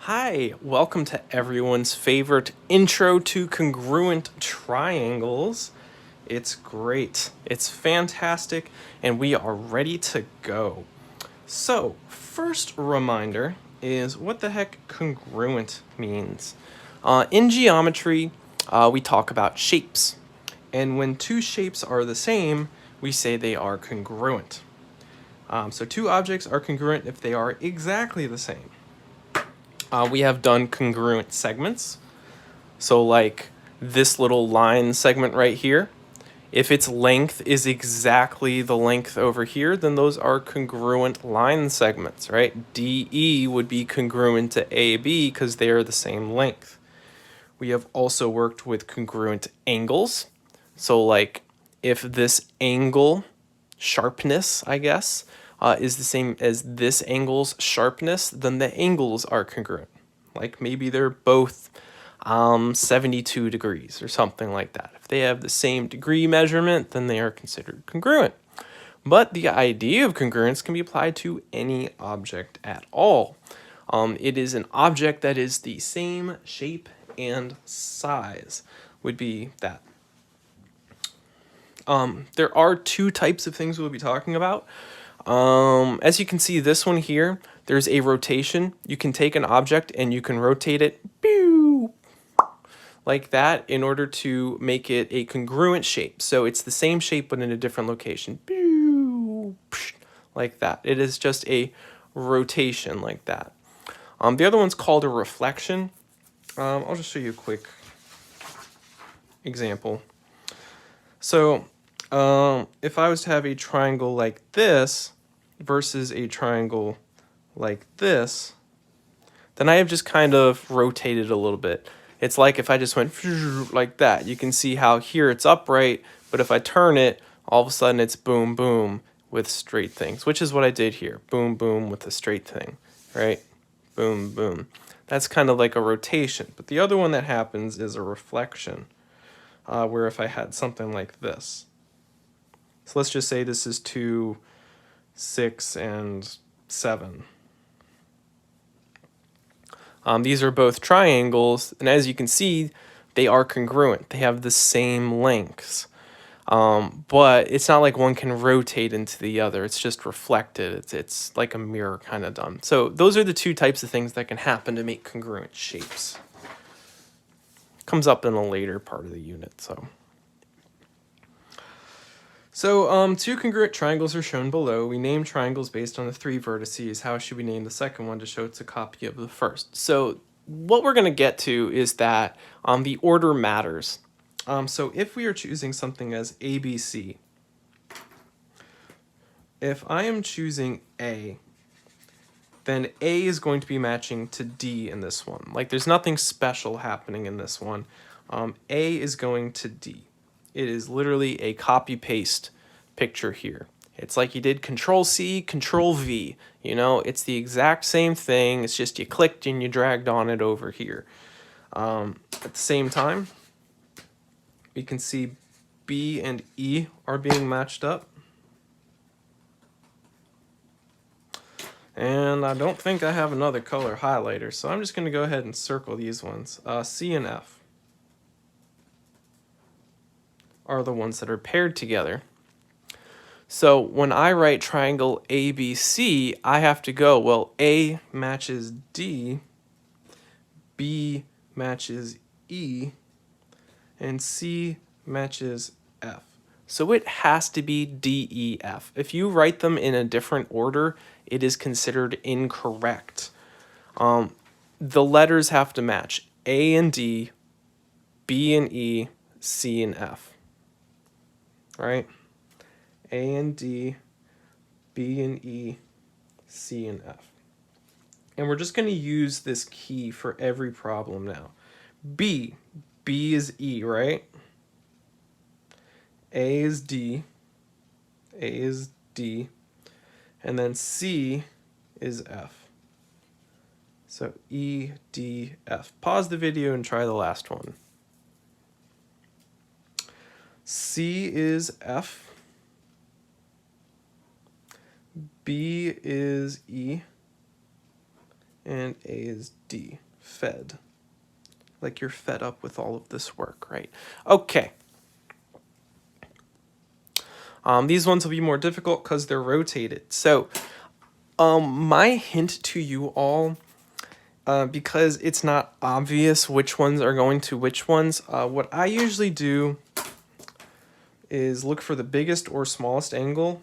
Hi, welcome to everyone's favorite intro to congruent triangles. It's great, it's fantastic, and we are ready to go. So, first reminder is what the heck congruent means. In geometry, we talk about shapes, and when two shapes are the same, we say they are congruent. So two objects are congruent if they are exactly the same. We have done congruent segments. So like this little line segment right here, if its length is exactly the length over here, then those are congruent line segments, right? DE would be congruent to AB because they are the same length. We have also worked with congruent angles. So like if this angle sharpness, I guess, is the same as this angle's sharpness, then the angles are congruent. Like maybe they're both 72 degrees or something like that. If they have the same degree measurement, then they are considered congruent. But the idea of congruence can be applied to any object at all. It is an object that is the same shape and size, would be that. There are two types of things we'll be talking about. As you can see, this one here, there's a rotation. You can take an object and you can rotate it like that in order to make it a congruent shape. So it's the same shape but in a different location. Like that. It is just a rotation like that. The other one's called a reflection. I'll just show you a quick example. So if I was to have a triangle like this versus a triangle like this, then I have just kind of rotated a little bit. It's like if I just went like that. You can see how here it's upright, but if I turn it, all of a sudden it's boom, boom with straight things, which is what I did here. Boom, boom with a straight thing, right? Boom, boom. That's kind of like a rotation. But the other one that happens is a reflection, where if I had something like this. So let's just say this is 2, 6, and 7. These are both triangles, and as you can see, they are congruent. They have the same lengths. But it's not like one can rotate into the other. It's just reflected. It's like a mirror kind of done. So those are the two types of things that can happen to make congruent shapes. Comes up in a later part of the unit, so. Two congruent triangles are shown below. We name triangles based on the 3 vertices. How should we name the second one to show it's a copy of the first? So what we're going to get to is that the order matters. So if we are choosing something as ABC, if I am choosing A, then A is going to be matching to D in this one. Like there's nothing special happening in this one. A is going to D. It is literally a copy-paste picture here. It's like you did Control-C, Control-V. You know, it's the exact same thing. It's just you clicked and you dragged on it over here. At the same time, we can see B and E are being matched up. And I don't think I have another color highlighter, so I'm just going to go ahead and circle these ones. C and F are the ones that are paired together. So when I write triangle ABC, I have to go, well, A matches D, B matches E, and C matches F. So it has to be DEF. If you write them in a different order, it is considered incorrect. The letters have to match A and D, B and E, C and F. Right? A and D, B and E, C and F. And we're just going to use this key for every problem now. B is E, right? A is D, and then C is F. So E, D, F. Pause the video and try the last one. C is F, B is E, and A is D, fed. Like you're fed up with all of this work, right? Okay. These ones will be more difficult because they're rotated. So my hint to you all, because it's not obvious which ones are going to which ones, what I usually do is look for the biggest or smallest angle.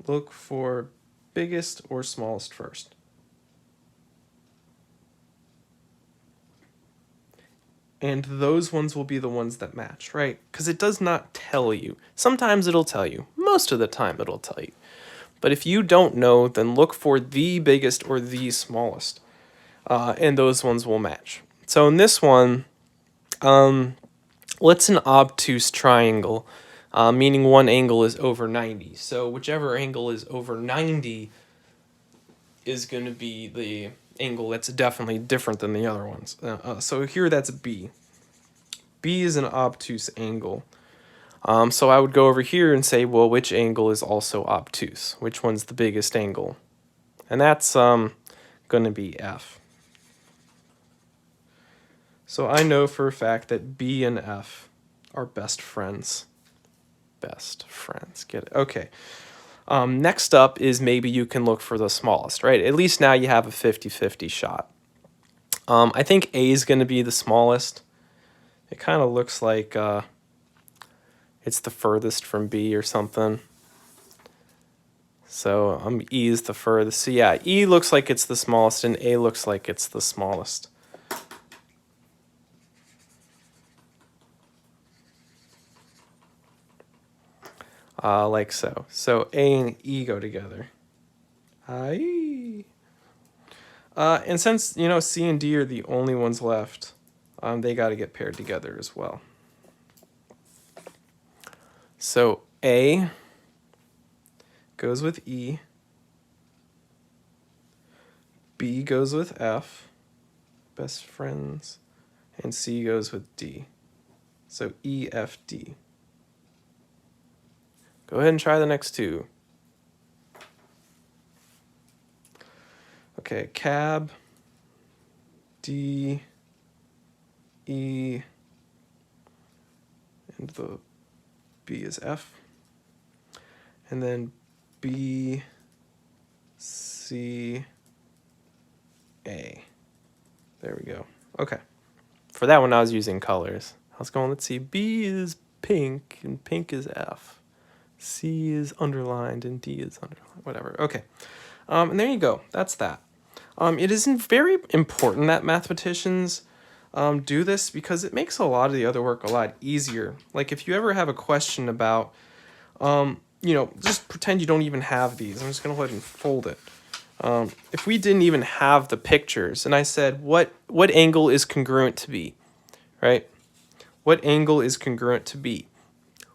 Look for biggest or smallest first. And those ones will be the ones that match, right? Because it does not tell you. Sometimes it'll tell you. Most of the time it'll tell you. But if you don't know, then look for the biggest or the smallest. And those ones will match. So in this one, what's an obtuse triangle? Meaning one angle is over 90. So whichever angle is over 90 is going to be the angle that's definitely different than the other ones. So here that's B. B is an obtuse angle. So I would go over here and say, well, which angle is also obtuse? Which one's the biggest angle? And that's going to be F. So I know for a fact that B and F are best friends. Best friends. Get it? Okay. Next up is maybe you can look for the smallest, right? At least now you have a 50-50 shot. I think A is going to be the smallest. It kind of looks like it's the furthest from B or something. So E is the furthest. So yeah, E looks like it's the smallest and A looks like it's the smallest. Like so. So A and E go together. Aye. And since, you know, C and D are the only ones left, they got to get paired together as well. So A goes with E. B goes with F, best friends, and C goes with D. So E, F, D. Go ahead and try the next two. Okay, cab, D, E, and the B is F. And then B, C, A. There we go. Okay. For that one, I was using colors. I was going, let's see, B is pink, and pink is F. C is underlined, and D is underlined. Whatever. Okay. And there you go. That's that. It isn't very important that mathematicians do this because it makes a lot of the other work a lot easier. Like if you ever have a question about, you know, just pretend you don't even have these. I'm just going to go ahead and fold it. If we didn't even have the pictures and I said, what angle is congruent to B, right? What angle is congruent to B?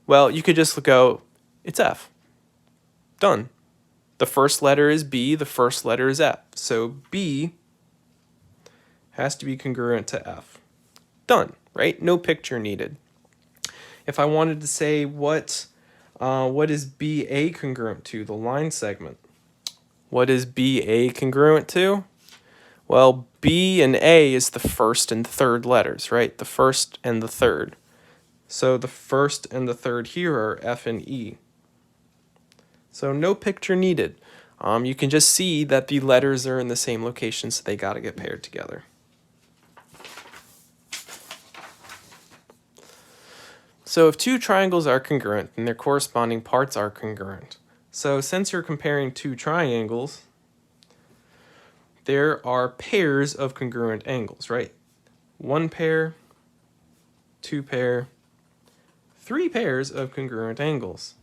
Well, you could just go, it's F. Done. The first letter is B, the first letter is F. So B has to be congruent to F. Done, right? No picture needed. If I wanted to say what is BA congruent to, the line segment? What is BA congruent to? Well, B and A is the first and third letters, right? The first and the third. So the first and the third here are F and E. So no picture needed. You can just see that the letters are in the same location, so they got to get paired together. So if two triangles are congruent, then their corresponding parts are congruent. So since you're comparing two triangles, there are pairs of congruent angles, right? One pair, two pair, three pairs of congruent angles.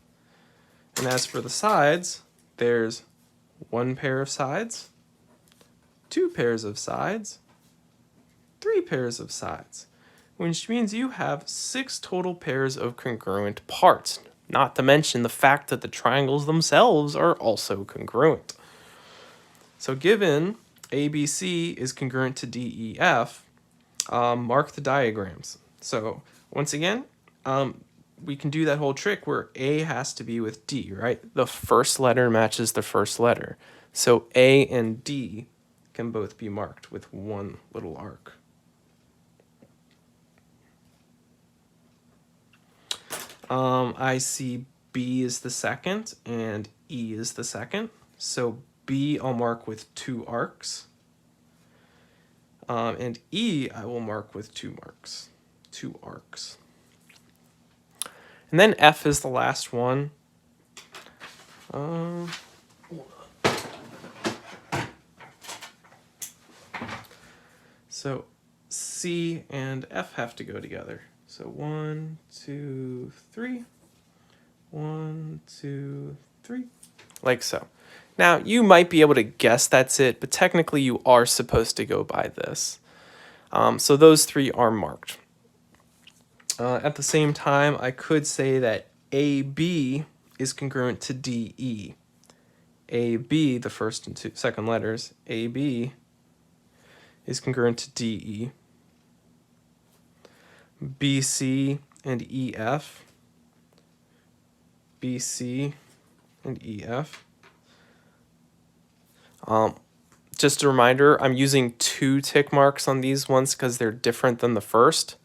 And as for the sides, there's one pair of sides, two pairs of sides, three pairs of sides, which means you have 6 total pairs of congruent parts, not to mention the fact that the triangles themselves are also congruent. So given ABC is congruent to DEF, mark the diagrams. So once again, we can do that whole trick where A has to be with D, right? The first letter matches the first letter. So A and D can both be marked with one little arc. I see B is the second and E is the second. So B I'll mark with 2 arcs. And E I will mark with 2 arcs. And then F is the last one. So C and F have to go together. So 1, 2, 3. 1, 2, 3. Like so. Now, you might be able to guess that's it, but technically you are supposed to go by this. So those 3 are marked. At the same time, I could say that AB is congruent to DE. AB, the first and second letters, AB is congruent to DE. BC and EF. BC and EF. Just a reminder, I'm using 2 tick marks on these ones because they're different than the first.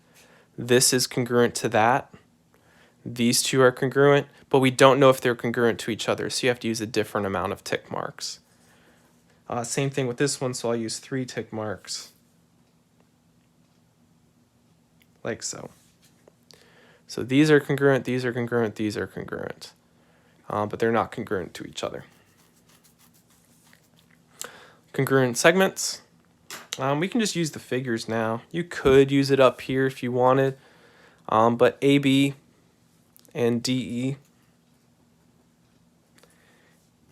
This is congruent to that. These 2 are congruent, but we don't know if they're congruent to each other, so you have to use a different amount of tick marks. Same thing with this one, so I'll use 3 tick marks. Like so. So these are congruent, these are congruent, these are congruent. But they're not congruent to each other. Congruent segments. We can just use the figures now. You could use it up here if you wanted. But AB and DE.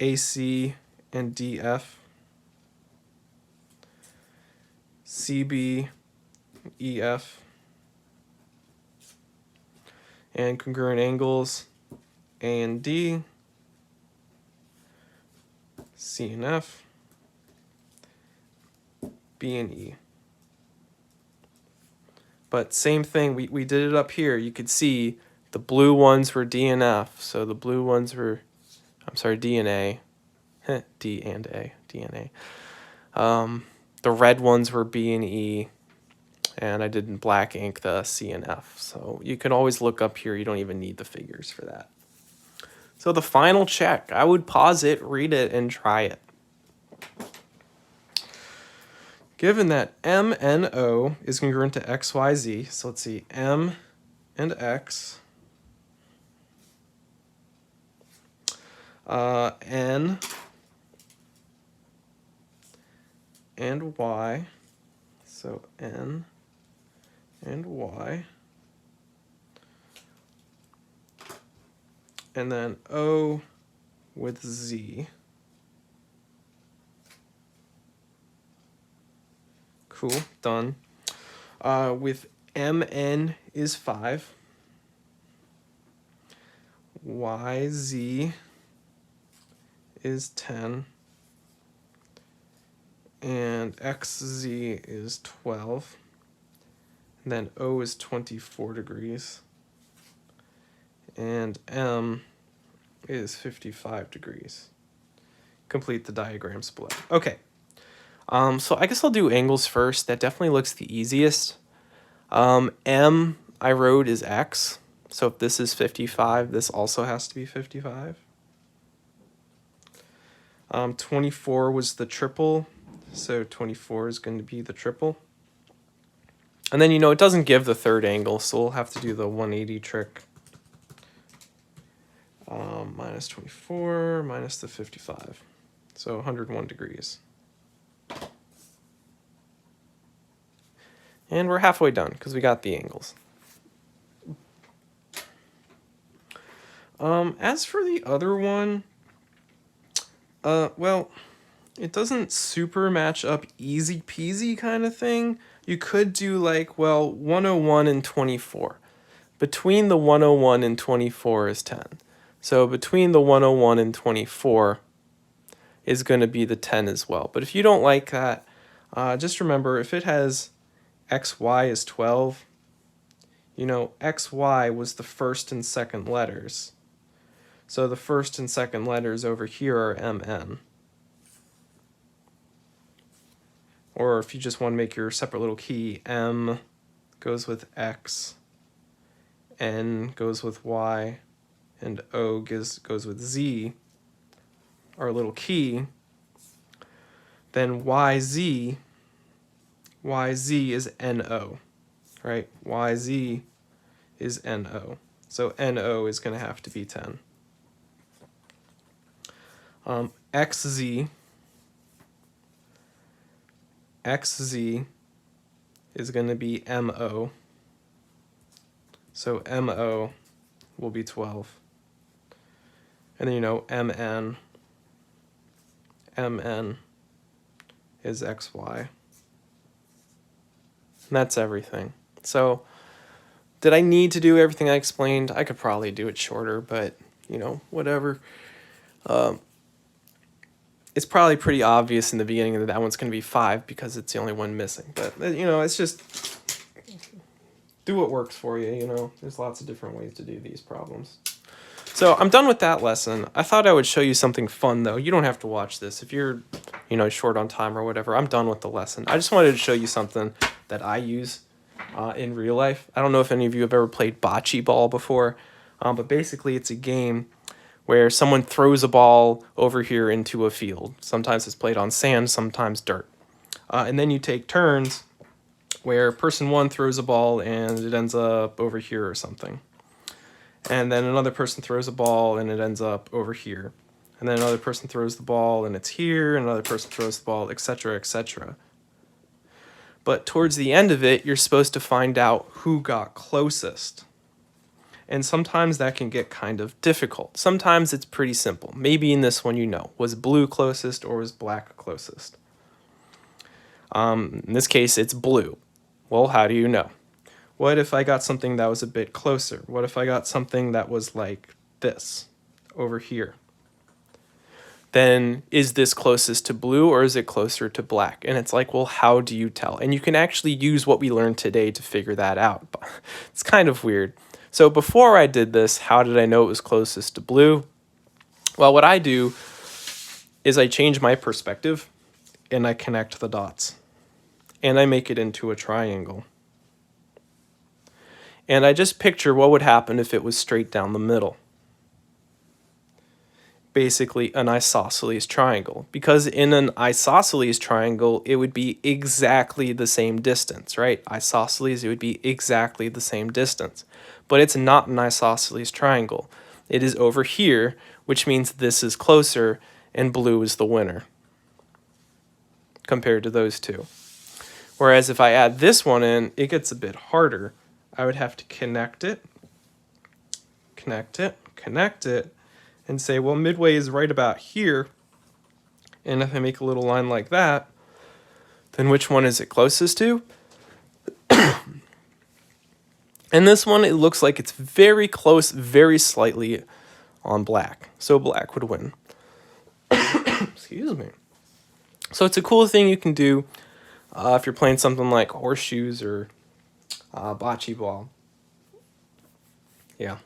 AC and DF. CB, EF. And congruent angles, A and D, C and F, B and E. But same thing, we did it up here. You could see the blue ones were D and F, so the blue ones were, I'm sorry, D and A. D and A, D and A. The red ones were B and E. And I did in black ink the C and F. So you can always look up here. You don't even need the figures for that. So the final check, I would pause it, read it, and try it. Given that M and O is congruent to X, Y, Z, so let's see, M and X, N and Y, so N and Y, and then O with Z. Cool, done. With MN is 5, YZ is 10, and XZ is 12. And then O is 24 degrees, and M is 55 degrees. Complete the diagrams below. Okay, so I guess I'll do angles first. That definitely looks the easiest. M I wrote is X, so if this is 55, this also has to be 55. 24 was the triple, so 24 is going to be the triple. And then, it doesn't give the third angle, so we'll have to do the 180 trick. Minus 24 minus the 55. So 101 degrees. And we're halfway done because we got the angles. As for the other one, well, it doesn't super match up easy peasy kind of thing. You could do 101 and 24. Between the 101 and 24 is 10. So between the 101 and 24 is going to be the 10 as well. But if you don't like that, just remember if it has XY is 12, XY was the first and second letters. So the first and second letters over here are MN. or if you just want to make your separate little key, M goes with X, N goes with Y, and O goes with Z, our little key, then YZ is NO, right? YZ is NO. So NO is going to have to be 10. XZ is going to be MO. So MO will be 12. And then, you know, MN is XY. And that's everything. So did I need to do everything I explained? I could probably do it shorter, but, you know, whatever. It's probably pretty obvious in the beginning that that one's going to be 5 because it's the only one missing. But, you know, it's just do what works for you, you know. There's lots of different ways to do these problems. So I'm done with that lesson. I thought I would show you something fun, though. You don't have to watch this. If you're, you know, short on time or whatever, I'm done with the lesson. I just wanted to show you something that I use in real life. I don't know if any of you have ever played bocce ball before, but basically it's a game where someone throws a ball over here into a field. Sometimes it's played on sand, sometimes dirt. And then you take turns where person 1 throws a ball and it ends up over here or something. And then another person throws a ball and it ends up over here. And then another person throws the ball and it's here, and another person throws the ball, etc., etc. But towards the end of it, you're supposed to find out who got closest. And sometimes that can get kind of difficult. Sometimes it's pretty simple. Maybe in this one you know, was blue closest or was black closest? In this case, it's blue. Well, how do you know? What if I got something that was a bit closer? What if I got something that was like this, over here? Then is this closest to blue or is it closer to black? And it's like, well, how do you tell? And you can actually use what we learned today to figure that out. It's kind of weird. So before I did this, how did I know it was closest to blue? Well, what I do is I change my perspective and I connect the dots. And I make it into a triangle. And I just picture what would happen if it was straight down the middle. Basically an isosceles triangle. Because in an isosceles triangle, it would be exactly the same distance, right? Isosceles, it would be exactly the same distance. But it's not an isosceles triangle. It is over here, which means this is closer and blue is the winner compared to those two. Whereas if I add this one in, it gets a bit harder. I would have to connect it, and say, well, midway is right about here. And if I make a little line like that, then which one is it closest to? And this one, it looks like it's very close, very slightly on black. So black would win. Excuse me. So it's a cool thing you can do if you're playing something like horseshoes or bocce ball. Yeah.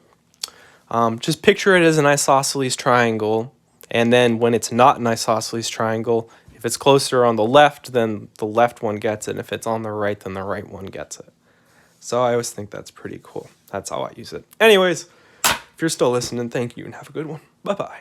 Just picture it as an isosceles triangle, and then when it's not an isosceles triangle, if it's closer on the left, then the left one gets it, and if it's on the right, then the right one gets it. So I always think that's pretty cool. That's how I use it. Anyways, if you're still listening, thank you and have a good one. Bye-bye.